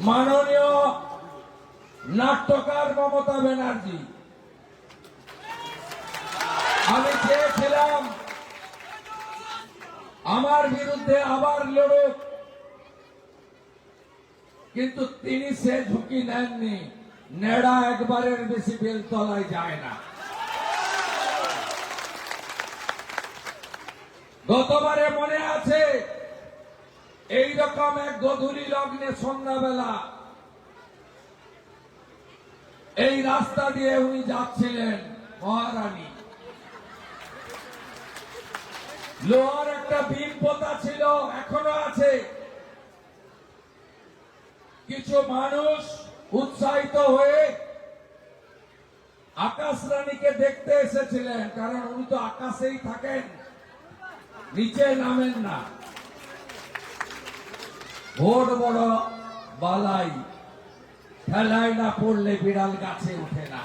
মাননীয় নাট্যকার মমতা ব্যানার্জি, আমি চেয়েছিলাম আমার বিরুদ্ধে আবার লড়ুক, কিন্তু তিনি সে ঝুঁকি নেননি। নেড়া একবারের বেশি বেলতলায় যায় না। গতবারে মনে আছে, এইরকম এক গধূলি লগ্নে সন্ধ্যাবেলা এই রাস্তা দিয়ে উনি যাচ্ছিলেন মহারানী। লোহার একটা বিম পোতা ছিল, এখনো আছে। কিছু মানুষ উৎসাহিত হয়ে আকাশ রানীকে দেখতে এসেছিলেন, কারণ উনি তো আকাশেই থাকেন, নিচে নামেন না। ভোট বড় বালাই, ঠেলায় না পড়লে বিড়াল গাছে ওঠে না।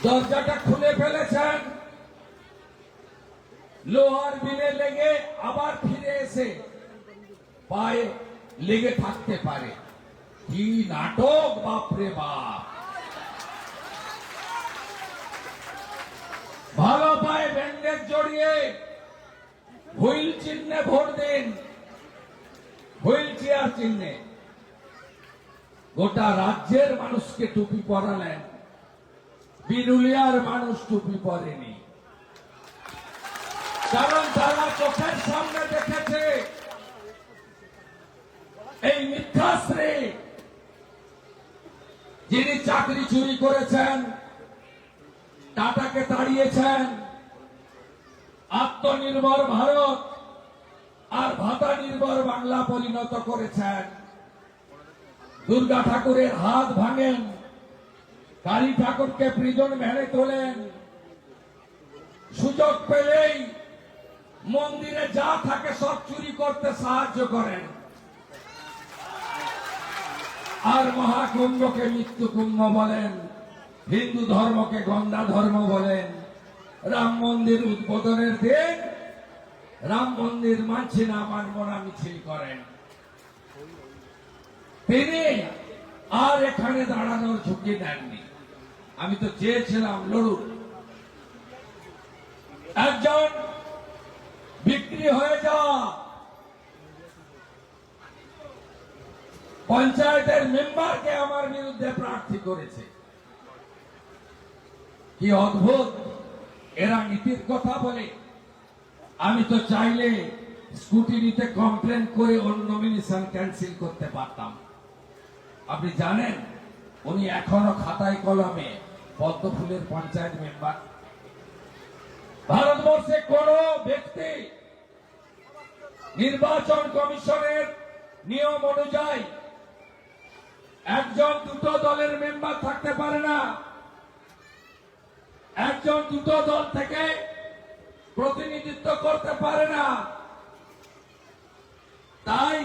দরজাটা খুলে ফেলেছেন, লোহার বিনে লেগে আবার ফিরে এসে পায়ে লেগে থাকতে পারে। কি নাটক, বাপরে বাপ! ভালো পায়ে ব্যান্ডেজ জড়িয়ে হুইল চিহ্নে ভোট দিন, হুইল চেয়ার চিহ্নে। গোটা রাজ্যের মানুষকে টুপি পরালেন, বিরুলিয়ার মানুষ টুপি পরেনি, কারণ তারা চোখের সামনে দেখেছে এই মিথ্যাশ্রী যিনি চাকরি চুরি করেছেন, টাটাকে তাড়িয়েছেন, আত্মনির্ভর ভারত আর ভাতা নির্ভর বাংলা পরিণত করেছেন, দুর্গা ঠাকুরের হাত ভাঙেন, কালী ঠাকুরকে প্রিজন ভ্যানে তোলেন, সুযোগ পেলেই মন্দিরে যা থাকে সব চুরি করতে সাহায্য করেন, আর মহাকুম্ভকে মৃত্যু কুম্ভ বলেন, হিন্দু ধর্মকে গন্ধা ধর্ম বলেন। রাম মন্দির উদ্বোধনের দিন রাম মন্দির মানছি না, মানব না মিছিল করেন। তিনি আর এখানে দাঁড়ানোর ঝুঁকি নেননি। আমি তো চেয়েছিলাম লড়ুক। একজন বিক্রি হয়ে যাওয়া পঞ্চায়েতের মেম্বারকে আমার বিরুদ্ধে প্রার্থী করেছে। কি অদ্ভুত এরা নীতির কথা বলে। আমি তো চাইলে স্কুটিনিতে কমপ্লেন করে ওর নমিনেশন ক্যান্সেল করতে পারতাম। আপনি জানেন উনি এখনো খাতায় কলমে পদ্মফুলের পঞ্চায়েত মেম্বার। ভারতবর্ষে কোন ব্যক্তি নির্বাচন কমিশনের নিয়ম অনুযায়ী একজন দুটো দলের মেম্বার থাকতে পারে না। একজন দুটো দল থেকে প্রতিনিধিত্ব করতে পারে না। তাই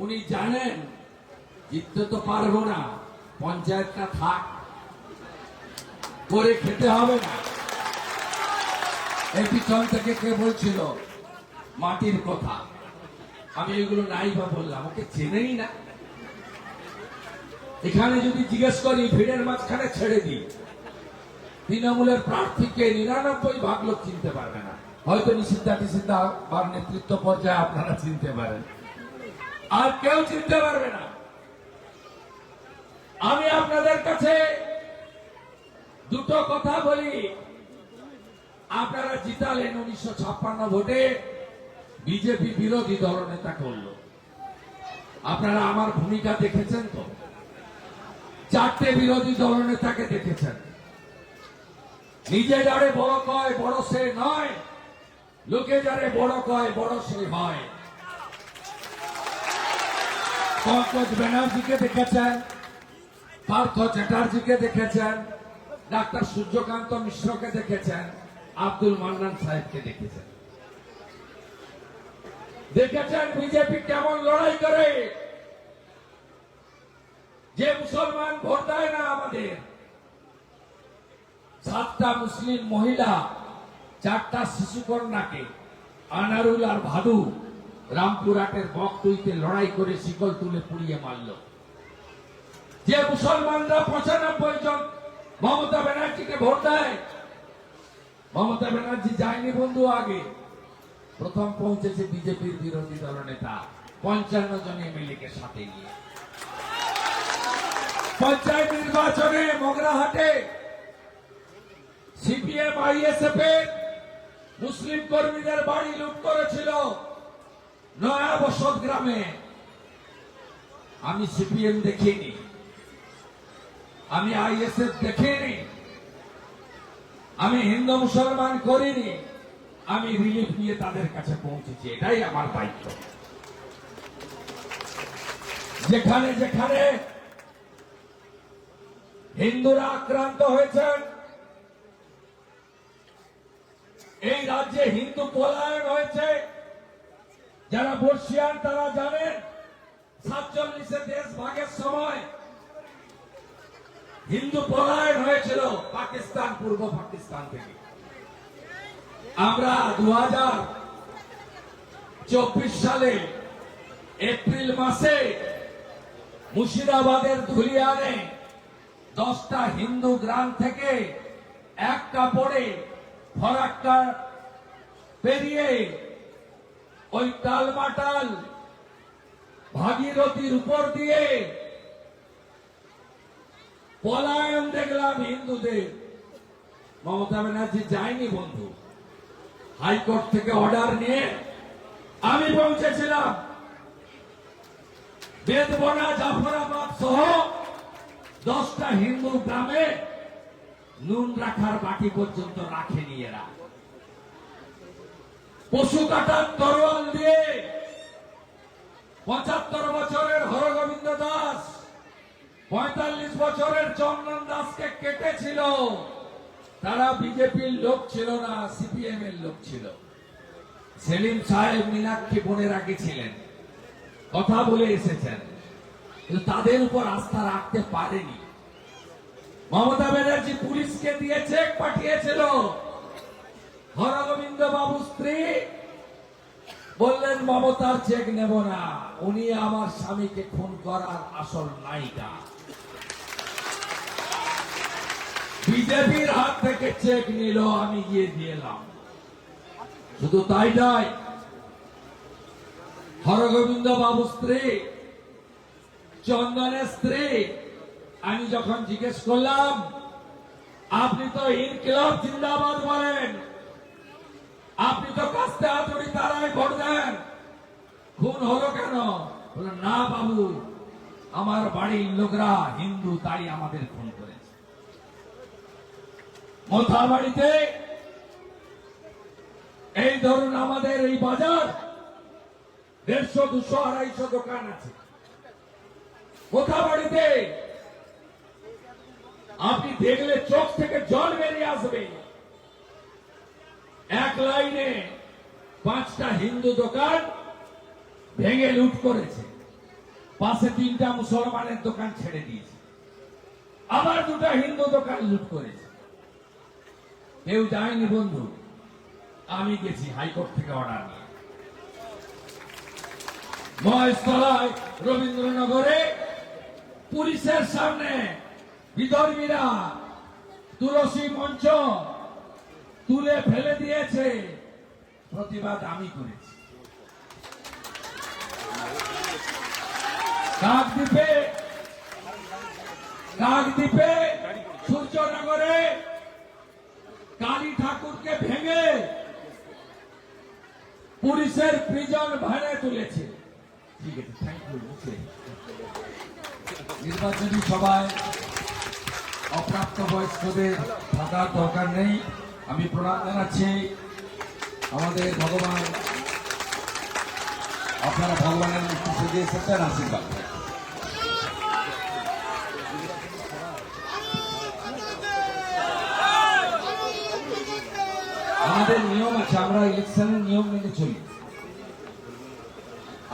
উনি জানেন জিততে তো পারবো না, পঞ্চায়েতটা থাক, করে খেতে হবে না। এই পিছন থেকে কে বলছিল মাটির কথা, আমি এগুলো নাই বা বললাম, ওকে চেনেই না। এখানে যদি জিজ্ঞেস করি ভিড়ের মাঝখানে ছেড়ে দিই, তৃণমূলের প্রার্থীকে ৯৯% লোক চিনতে পারবে না। হয়তো নিষিদ্ধা বা নেতৃত্ব পর্যায়ে আপনারা চিনতে পারেন, আর কেউ চিনতে পারবে না। আমি আপনাদের কাছে দুটো কথা বলি। আপনারা জিতালেন ১৯৫৬ ভোটে, বিজেপি বিরোধী দলনেতা করল। আপনারা আমার ভূমিকা দেখেছেন তো? ৪টে বিরোধী দলনেতাকে দেখেছেন। নিজে যারে বড় কয় বড় সে নয়, লোকে যারে বড় কয় বড় সে হয়। পঙ্কজ ব্যানার্জিকে দেখেছেন, পার্থ চ্যাটার্জিকে দেখেছেন, ডাক্তার সূর্যকান্ত মিশ্রকে দেখেছেন, আব্দুল মান্নান সাহেবকে দেখেছেন। দেখেছেন বিজেপি কেমন লড়াই করে। যে মুসলমান ভোট দেয় না আমাদের, 7টা মুসলিম মহিলা 4টা শিশুকন্যাকে আনারুল আর ভাদু রামপুরহাটের বকটুইতে লড়াই করে শিকল তুলে পুড়িয়ে মারল। যে মুসলমানরা ৯৫ জন মমতা ব্যানার্জিকে ভোট দেয়, মমতা ব্যানার্জি যায়নি বন্ধু আগে, প্রথম পৌঁছেছে বিজেপির বিরোধী দলনেতা ৫৫ জন এমএলএ-কে সাথে নিয়ে। পঞ্চায়েত নির্বাচনে মগরাহাটে সিপিএম আইএসএফ এর মুসলিম কর্মীদের বাড়ি লুট করেছিল নয়া বসত গ্রামে। আমি সিপিএম দেখিনি, আমি আইএসএফ দেখিনি, আমি হিন্দু মুসলমান করিনি, আমি রিলিফ নিয়ে তাদের কাছে পৌঁছেছি। এটাই আমার দায়িত্ব। যেখানে যেখানে হিন্দুরা আক্রান্ত হয়েছেন, এই রাজ্যে হিন্দু পলায়ন হয়েছে, যারা বর্ষিয়ান তারা জানেন ৪৭ দেশ ভাগের সময় হিন্দু পলায়ন হয়েছিল পাকিস্তান, পূর্ব পাকিস্তান থেকে। আমরা ২০২৪ সালে এপ্রিল মাসে মুর্শিদাবাদের ধুলিয়ানে 10টা হিন্দু গ্রাম থেকে এক কাপড়ে ফরাক্কা পেরিয়ে ওই টালমাটাল ভাগীরথীর উপর দিয়ে পলায়ন দেখলাম হিন্দুদের। মমতা ব্যানার্জি যায়নি বন্ধু, হাইকোর্ট থেকে অর্ডার নিয়ে আমি পৌঁছেছিলাম। বেদবনা, জাফরাবাদ সহ 10টা হিন্দু গ্রামে নুন রাখার বাটি পর্যন্ত রাখেনি এরা। পশু কাটার তরোয়াল দিয়ে ৭৫ বছরের হরগোবিন্দ দাস, ৪৫ বছরের চন্দন দাসকে কেটেছিল। তারা বিজেপির লোক ছিল না, সিপিএম এর লোক ছিল। সেলিম সাহেব মীনাক্ষী বোনের আগে ছিলেন, কথা বলে এসেছেন, কিন্তু তাদের উপর আস্থা রাখতে পারেনি। মমতা ব্যানার্জি পুলিশকে দিয়ে চেক পাঠিয়েছিল। হরগোবিন্দ বাবু স্ত্রী বললেন মমতার চেক নেব না, উনি আমার স্বামীকে খুন করার আসল নায়িকা। বিজেপির হাত থেকে চেক নিল, আমি গিয়ে দিলাম। শুধু তাই নয়, হরগোবিন্দ বাবু স্ত্রী, চন্দনের স্ত্রী, আমি যখন জিজ্ঞেস করলাম আপনি তো ইনকিলাব জিন্দাবাদ বলেন, আপনি তো কাস্তে হাতুড়ি তারাই ভোট দেন, খুন হলো কেন? বলল না বাবু, আমার বাড়ির লোকরা হিন্দু, তাই আমাদের খুন করেছে। মোথাবাড়িতে এই ধরুন আমাদের এই বাজার ১৫০, ২০০, ২৫০ দোকান আছে। মোথাবাড়িতে আপনি দেখলে চোখ থেকে জল বেরিয়ে আসবে। এক লাইনে 5টা হিন্দু দোকান ভেঙে লুট করেছে, পাশে 3টা মুসলমানের দোকান ছেড়ে দিয়েছে, আবার 2টা হিন্দু দোকান লুট করেছে। কেউ যায়নি বন্ধু, আমি গেছি হাইকোর্ট থেকে অর্ডার নিয়ে। মহেশতলায়, রবীন্দ্রনগরে পুলিশের সামনে বিধর্মীরা তুলসী মঞ্চ তুলে ফেলে দিয়েছে, প্রতিবাদ আমি করেছি। কাকদ্বীপে সূর্যনগরে কালী ঠাকুরকে ভেঙে পুলিশের প্রিজন ভ্যানে তুলেছে। ঠিক আছে, থ্যাংক ইউ। নির্বাচনী সভায় অপ্রাপ্ত বয়স্কদের থাকার দরকার নেই। আমি প্রণাম জানাচ্ছি আমাদের ভগবান, আপনারা ভগবানের মূর্তি সেজে এসেছেন, আশীর্বাদ। আমাদের নিয়ম আছে, আমরা ইলেকশনের নিয়ম মেনে চলি।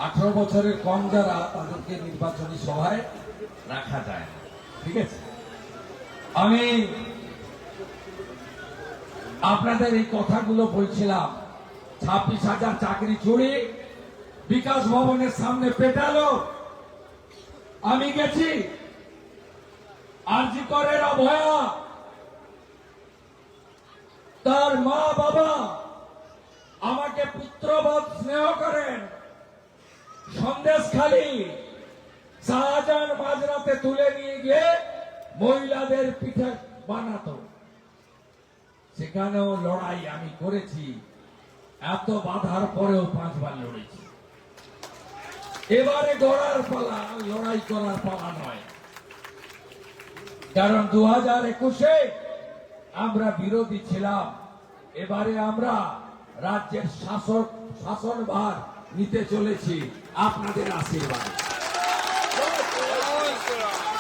18 বছরের কম যারা, তাদেরকে নির্বাচনী সভায় রাখা যায় না, ঠিক আছে? আমি আপনাদের এই কথাগুলো বলছিলাম। 26,000 চাকরি চুরি, বিকাশ ভবনের সামনে পেটালো, আমি গেছি। আরজি করের অভয়া, তার মা বাবা আমাকে পুত্রবৎ স্নেহ করেন। সন্দেশখালী শাহজাহান মাঝরাতে তুলে নিয়ে গিয়ে মহিলাদের পিঠে বানাতো, সেখানেও লড়াই আমি করেছি। এত বাধার পরেও 5 বার লড়েছি। এবারে গড়ার পালা, লড়াই করার পালা নয়। কারণ 2021-এ আমরা বিরোধী ছিলাম, এবারে আমরা রাজ্যের শাসনভার নিতে চলেছি আপনাদের আশীর্বাদ।